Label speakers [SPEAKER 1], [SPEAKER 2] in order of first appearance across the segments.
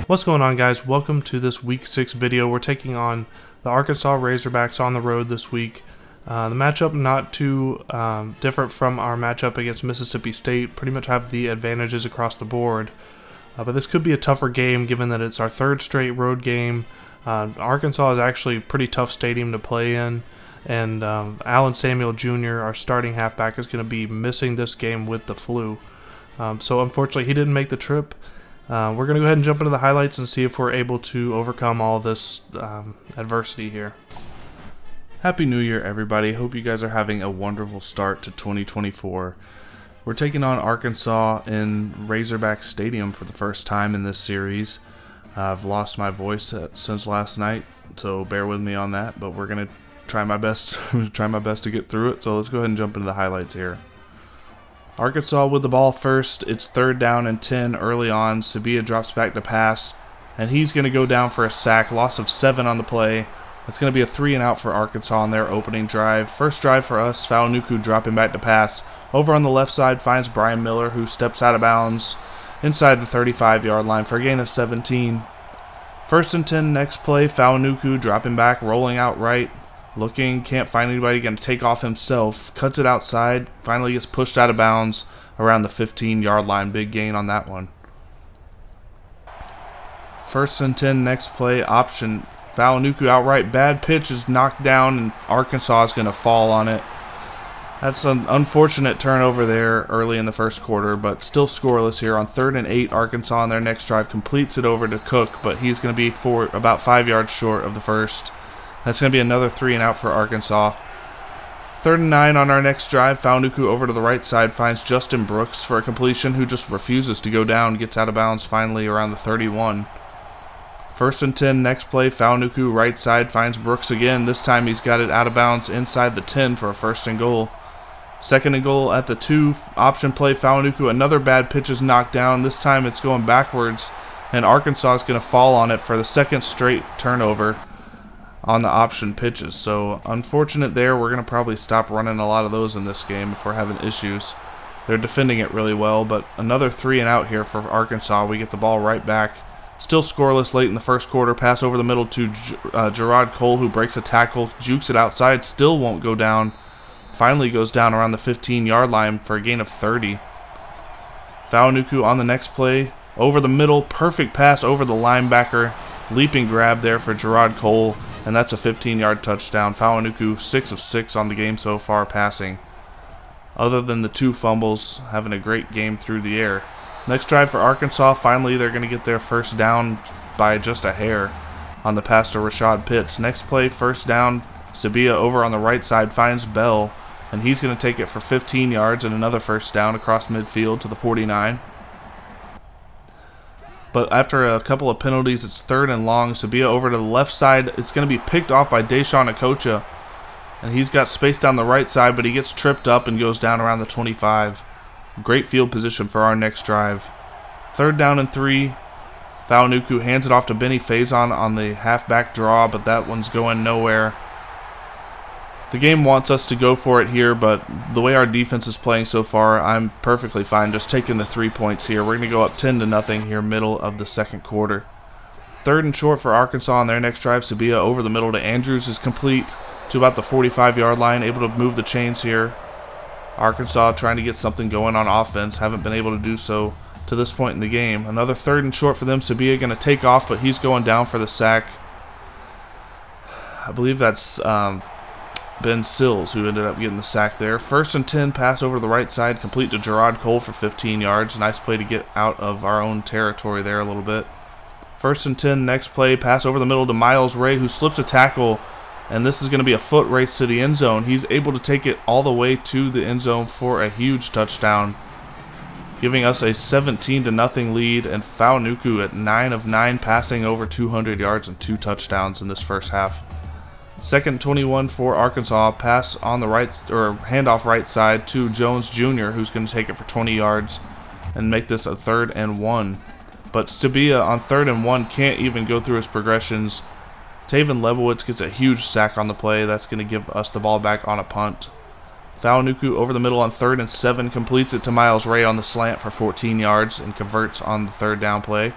[SPEAKER 1] What's going on, guys? Welcome to this week 6 video. We're taking on the Arkansas Razorbacks on the road this week. The matchup not too different from our matchup against Mississippi State. Pretty much have the advantages across the board. But this could be a tougher game given that it's our third straight road game. Arkansas is actually a pretty tough stadium to play in. And Allen Samuel Jr., our starting halfback, is going to be missing this game with the flu. So unfortunately he didn't make the trip. We're going to go ahead and jump into the highlights and see if we're able to overcome all this adversity here.
[SPEAKER 2] Happy New Year, everybody. Hope you guys are having a wonderful start to 2024. We're taking on Arkansas in Razorback Stadium for the first time in this series. I've lost my voice since last night, so bear with me on that, but we're going to try my best to get through it. So let's go ahead and jump into the highlights here. Arkansas with the ball first. It's 3rd down and 10 early on. Sabia drops back to pass, and he's going to go down for a sack. Loss of 7 on the play. It's going to be a 3 and out for Arkansas on their opening drive. First drive for us, Faunuku dropping back to pass. Over on the left side finds Brian Miller, who steps out of bounds inside the 35-yard line for a gain of 17. 1st and 10 next play, Faunuku dropping back, rolling out right. Looking, can't find anybody, going to take off himself, cuts it outside, finally gets pushed out of bounds around the 15-yard line. Big gain on that one. 1st and 10 next play, option, Faunuku outright, bad pitch is knocked down, and Arkansas is going to fall on it. That's an unfortunate turnover there early in the first quarter, but still scoreless here. On 3rd and 8, Arkansas on their next drive completes it over to Cook, but he's going to be about 5 yards short of the first. That's going to be another 3 and out for Arkansas. 3rd and 9 on our next drive. Faunuku over to the right side finds Justin Brooks for a completion, who just refuses to go down. Gets out of bounds finally around the 31. 1st and 10 next play. Faunuku right side finds Brooks again. This time he's got it out of bounds inside the 10 for a 1st and goal. 2nd and goal at the 2. Option play. Faunuku. Another bad pitch is knocked down. This time it's going backwards, and Arkansas is going to fall on it for the 2nd straight turnover on the option pitches. So unfortunate there. We're going to probably stop running a lot of those in this game if we're having issues. They're defending it really well, but another 3 and out here for Arkansas. We get the ball right back. Still scoreless late in the first quarter. Pass over the middle to Gerard Cole, who breaks a tackle, jukes it outside, still won't go down. Finally goes down around the 15-yard line for a gain of 30. Faunuku on the next play. Over the middle, perfect pass over the linebacker. Leaping grab there for Gerard Cole, and that's a 15-yard touchdown. Faunuku 6 of 6 on the game so far passing. Other than the 2 fumbles, having a great game through the air. Next drive for Arkansas, finally they're going to get their first down by just a hair on the pass to Rashad Pitts. Next play, 1st down, Sabia over on the right side finds Bell, and he's going to take it for 15 yards and another 1st down across midfield to the 49. But after a couple of penalties, it's 3rd and long. Sabia over to the left side. It's going to be picked off by Deshaun Okocha. And he's got space down the right side, but he gets tripped up and goes down around the 25. Great field position for our next drive. 3rd down and 3. Faunuku hands it off to Benny Faison on the halfback draw, but that one's going nowhere. The game wants us to go for it here, but the way our defense is playing so far, I'm perfectly fine just taking the 3 points here. We're going to go up 10-0 here, middle of the second quarter. 3rd and short for Arkansas on their next drive. Sabia over the middle to Andrews is complete to about the 45-yard line, able to move the chains here. Arkansas trying to get something going on offense, haven't been able to do so to this point in the game. Another 3rd and short for them. Sabia going to take off, but he's going down for the sack. I believe that's Ben Sills, who ended up getting the sack there. 1st and 10, pass over to the right side, complete to Gerard Cole for 15 yards. Nice play to get out of our own territory there a little bit. 1st and 10, next play, pass over the middle to Miles Ray, who slips a tackle, and this is going to be a foot race to the end zone. He's able to take it all the way to the end zone for a huge touchdown, giving us a 17-0 lead, and Faunuku at 9 of 9, passing over 200 yards and 2 touchdowns in this first half. 2nd 21 for Arkansas, pass on the right, or handoff right side to Jones Jr., who's going to take it for 20 yards and make this a 3rd and 1. But Sabia on 3rd and 1 can't even go through his progressions. Taven Lebowitz gets a huge sack on the play. That's going to give us the ball back on a punt. Faunuku over the middle on 3rd and 7, completes it to Miles Ray on the slant for 14 yards and converts on the 3rd down play.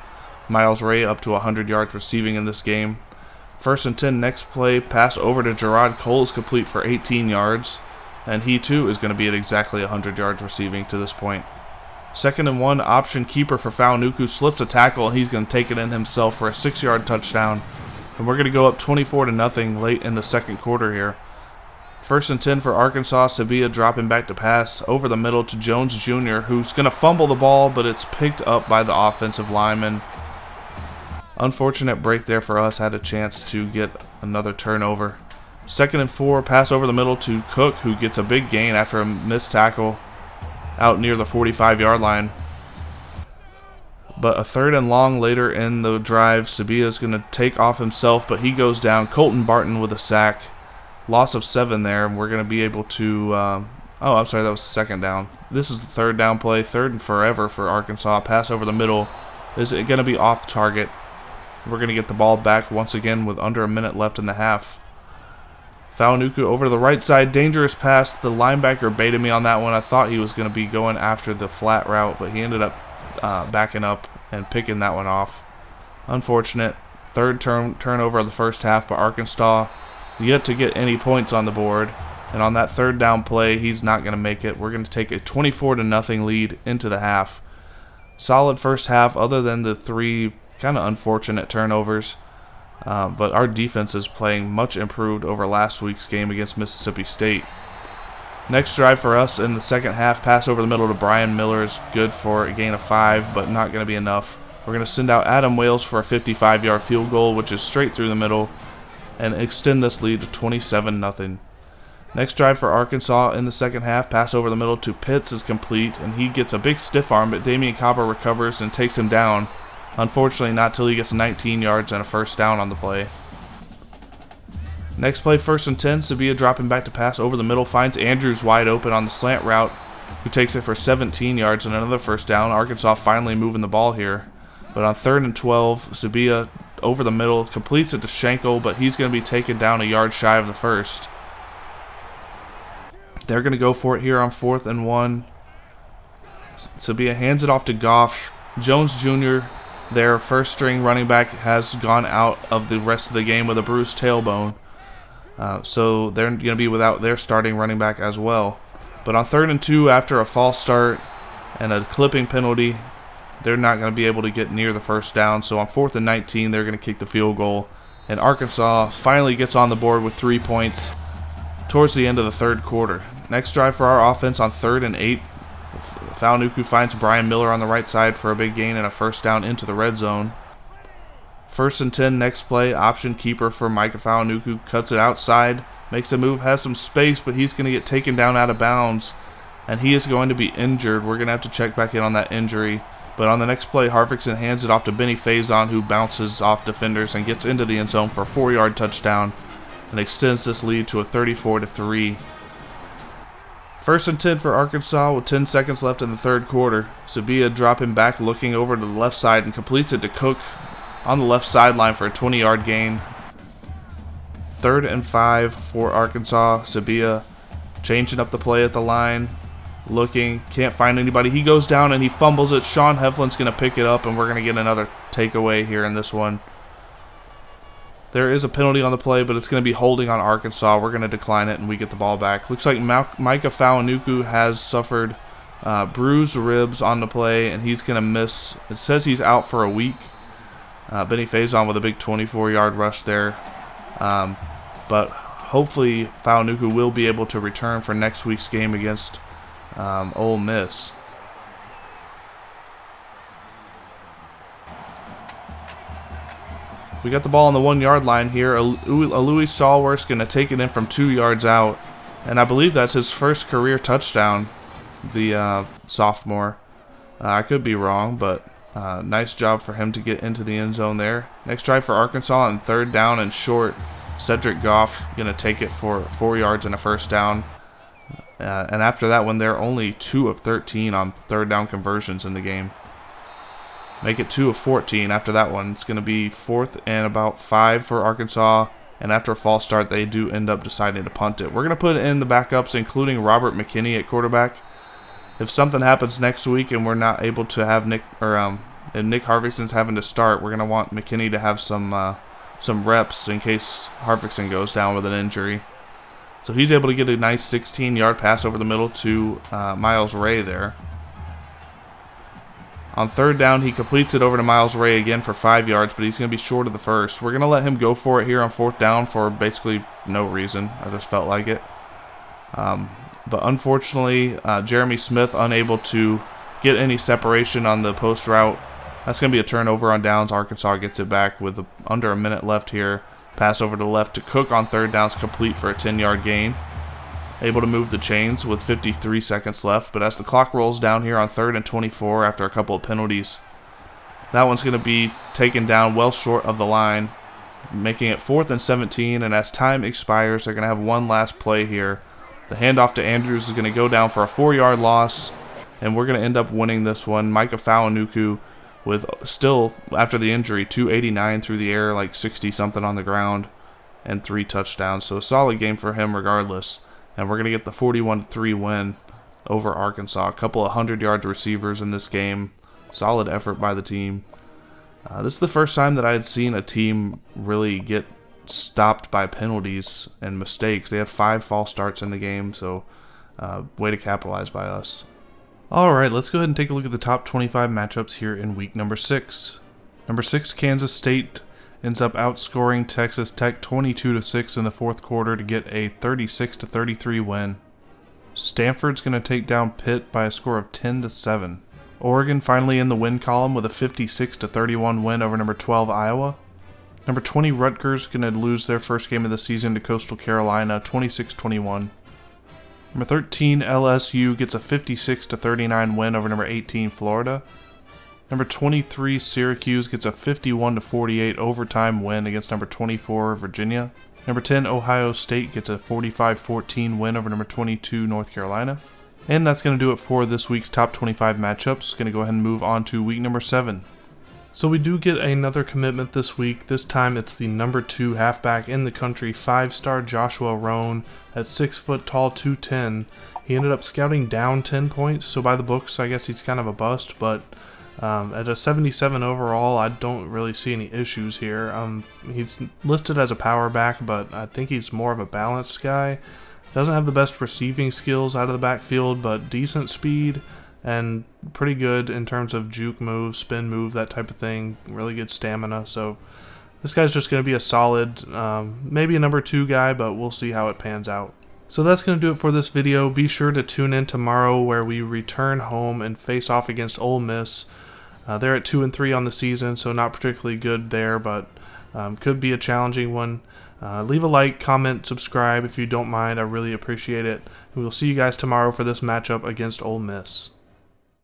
[SPEAKER 2] Miles Ray up to 100 yards receiving in this game. 1st and 10, next play, pass over to Gerard Cole is complete for 18 yards. And he too is going to be at exactly 100 yards receiving to this point. 2nd and 1, option keeper for Faunuku slips a tackle, and he's going to take it in himself for a 6-yard touchdown. And we're going to go up 24-0 late in the second quarter here. 1st and 10 for Arkansas. Sabia dropping back to pass over the middle to Jones Jr., who's going to fumble the ball, but it's picked up by the offensive lineman. Unfortunate break there for us. Had a chance to get another turnover. 2nd and 4, pass over the middle to Cook, who gets a big gain after a missed tackle out near the 45-yard line. But a 3rd and long later in the drive, Sabia is going to take off himself, but he goes down. Colton Barton with a sack. Loss of 7 there, and we're going to be able to... I'm sorry, that was 2nd down. This is the 3rd down play, 3rd and forever for Arkansas. Pass over the middle. Is it going to be off target? We're going to get the ball back once again with under a minute left in the half. Faunuku over to the right side. Dangerous pass. The linebacker baited me on that one. I thought he was going to be going after the flat route, but he ended up backing up and picking that one off. Unfortunate. 3rd turnover of the first half, but Arkansas yet to get any points on the board. And on that 3rd down play, he's not going to make it. We're going to take a 24-0 lead into the half. Solid first half other than the 3 kind of unfortunate turnovers. But our defense is playing much improved over last week's game against Mississippi State. Next drive for us in the second half, pass over the middle to Brian Miller is good for a gain of 5, but not going to be enough. We're going to send out Adam Wales for a 55-yard field goal, which is straight through the middle, and extend this lead to 27-0. Next drive for Arkansas in the second half, pass over the middle to Pitts is complete, and he gets a big stiff arm, but Damian Copper recovers and takes him down. Unfortunately, not till he gets 19 yards and a 1st down on the play. Next play, 1st and 10, Sabia dropping back to pass over the middle, finds Andrews wide open on the slant route, who takes it for 17 yards and another 1st down. Arkansas finally moving the ball here. But on 3rd and 12, Sabia over the middle, completes it to Schenkel, but he's going to be taken down a yard shy of the 1st. They're going to go for it here on 4th and 1. Sabia hands it off to Goff. Jones Jr., their 1st string running back, has gone out of the rest of the game with a bruised tailbone. So they're going to be without their starting running back as well. But on 3rd and 2, after a false start and a clipping penalty, they're not going to be able to get near the 1st down. So on 4th and 19, they're going to kick the field goal. And Arkansas finally gets on the board with 3 points towards the end of the 3rd quarter. Next drive for our offense on 3rd and 8. Faunuku finds Brian Miller on the right side for a big gain and a 1st down into the red zone. 1st and 10, next play, option keeper for Micah Faunuku, cuts it outside, makes a move, has some space, but he's going to get taken down out of bounds, and he is going to be injured. We're going to have to check back in on that injury. But on the next play, Harvickson hands it off to Benny Faison, who bounces off defenders and gets into the end zone for a 4-yard touchdown and extends this lead to a 34-3. 1st and 10 for Arkansas with 10 seconds left in the 3rd quarter. Sabia dropping back, looking over to the left side, and completes it to Cook on the left sideline for a 20-yard gain. 3rd and 5 for Arkansas. Sabia changing up the play at the line, looking, can't find anybody. He goes down and he fumbles it. Sean Heflin's going to pick it up, and we're going to get another takeaway here in this one. There is a penalty on the play, but it's going to be holding on Arkansas. We're going to decline it, and we get the ball back. Looks like Micah Faunuku has suffered bruised ribs on the play, and he's going to miss. It says he's out for a week. Benny Faison with a big 24-yard rush there. But hopefully Faunuku will be able to return for next week's game against Ole Miss. We got the ball on the 1-yard line here. Louis Stallworth's going to take it in from 2 yards out. And I believe that's his 1st career touchdown, the sophomore. I could be wrong, but nice job for him to get into the end zone there. Next drive for Arkansas on 3rd down and short. Cedric Goff going to take it for 4 yards and a 1st down. And after that one, they're only 2 of 13 on 3rd down conversions in the game. Make it 2 of 14 after that one. It's going to be 4th and about 5 for Arkansas. And after a false start, they do end up deciding to punt it. We're going to put in the backups, including Robert McKinney at quarterback. If something happens next week and we're not able to have and Nick Harvickson's having to start, we're going to want McKinney to have some reps in case Harvickson goes down with an injury. So he's able to get a nice 16-yard pass over the middle to Miles Ray there. On third down, he completes it over to Miles Ray again for 5 yards, but he's going to be short of the first. We're going to let him go for it here on fourth down for basically no reason. I just felt like it. But unfortunately, Jeremy Smith unable to get any separation on the post route. That's going to be a turnover on downs. Arkansas gets it back with under a minute left here. Pass over to the left to Cook on third down is complete for a 10-yard gain. Able to move the chains with 53 seconds left. But as the clock rolls down here on 3rd and 24 after a couple of penalties, that one's going to be taken down well short of the line, making it 4th and 17. And as time expires, they're going to have one last play here. The handoff to Andrews is going to go down for a 4-yard loss, and we're going to end up winning this one. Micah Fauanuku with still, after the injury, 289 through the air, like 60-something on the ground, and 3 touchdowns. So a solid game for him regardless. And we're going to get the 41-3 win over Arkansas. A couple of 100-yard receivers in this game. Solid effort by the team. This is the first time that I had seen a team really get stopped by penalties and mistakes. They have 5 false starts in the game, so way to capitalize by us.
[SPEAKER 1] Alright, let's go ahead and take a look at the top 25 matchups here in week number 6. Number 6, Kansas State ends up outscoring Texas Tech 22-6 in the fourth quarter to get a 36-33 win. Stanford's going to take down Pitt by a score of 10-7. Oregon finally in the win column with a 56-31 win over number 12 Iowa. Number 20 Rutgers going to lose their first game of the season to Coastal Carolina 26-21. Number 13 LSU gets a 56-39 win over number 18 Florida. Number 23 Syracuse gets a 51-48 overtime win against number 24 Virginia. Number 10 Ohio State gets a 45-14 win over number 22 North Carolina. And that's going to do it for this week's top 25 matchups. Going to go ahead and move on to week number 7. So we do get another commitment this week. This time it's the number 2 halfback in the country, 5-star Joshua Roan at 6 foot tall, 210. He ended up scouting down 10 points, so by the books I guess he's kind of a bust, but at a 77 overall, I don't really see any issues here. He's listed as a power back, but I think he's more of a balanced guy. Doesn't have the best receiving skills out of the backfield, but decent speed and pretty good in terms of juke move, spin move, that type of thing. Really good stamina. So this guy's just going to be a solid, maybe a number 2 guy, but we'll see how it pans out. So that's going to do it for this video. Be sure to tune in tomorrow where we return home and face off against Ole Miss. They're at 2-3 on the season, so not particularly good there, but could be a challenging one. Leave a like, comment, subscribe if you don't mind. I really appreciate it. And we'll see you guys tomorrow for this matchup against Ole Miss.